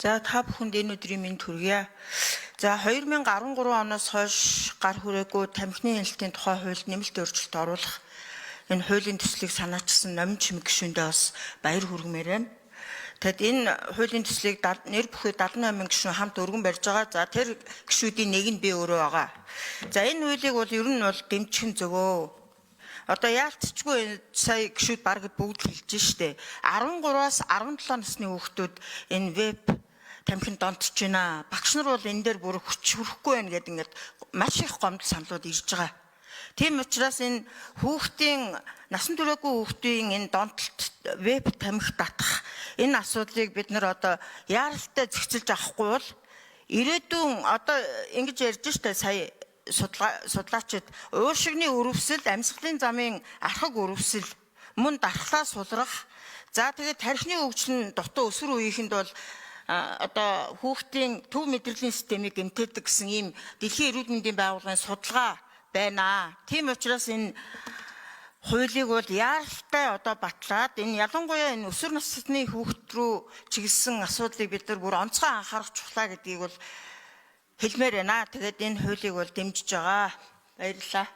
За та бүхэнд энэ өдрийн минь төргийа. За 2013 оноос хойш гар хүрээгүй тамхины хяналтын тухай хуульд нэмэлт өөрчлөлт оруулах энэ хуулийн төслийг санаачилсан номин чимэг гишүүндээ бас баяр хүргэмээр байна. Тэгэд энэ хуулийн төслийг нэр бүхий 78 гишүүн хамт өргөн барьж байгаа. За тэр гишүүдийн нэг нь би өөрөө байгаа. За энэ хуулийг бол ер нь бол дэмжих нь зөвөө. Одоо яалтчгүй сая гишүүд бараг бүгд хэлж штэ. 13-аас 17 насны хүүхдүүд энэ веб тамхинд донтож байна. Багш нар бол энэ дээр бүр хүч хүрэхгүй байна гэдэг ингээд маш их гомдол саналууд ирж байгаа. Тийм учраас энэ хүүхдийн насан туршаагүй хүүхдийн энэ донтолт веб тамхи татах энэ асуудлыг бид нар одоо яаралтай зохицуулж авахгүй бол ирээдүйн одоо ингэж ярьж штэ сая судлаачид уушигны өрөвсөл, амьсгалын замын архаг өрөвсөл, мөн дархлаа сулрах, за тэгээд тархины хөгжил нь дутуу өсвөр үеийнхэнд бол одоо хүүхдийн төв мэдрэлийн системийг гэмтээдэг гэсэн ийм дэлхийн эрүүл мэндийн байгууллагын судалгаа байна. Тийм учраас энэ хуулийг бол яаралтай одоо батлаад энэ ялангуяа энэ өсвөр насны хүүхд рүү чиглэсэн асуудлыг бид нар бүр онцгой анхаарах чухлаа гэдгийг бол хэлмээр байна. Тэгээд энэ хуулийг бол дэмжиж байгаа. Баярлалаа.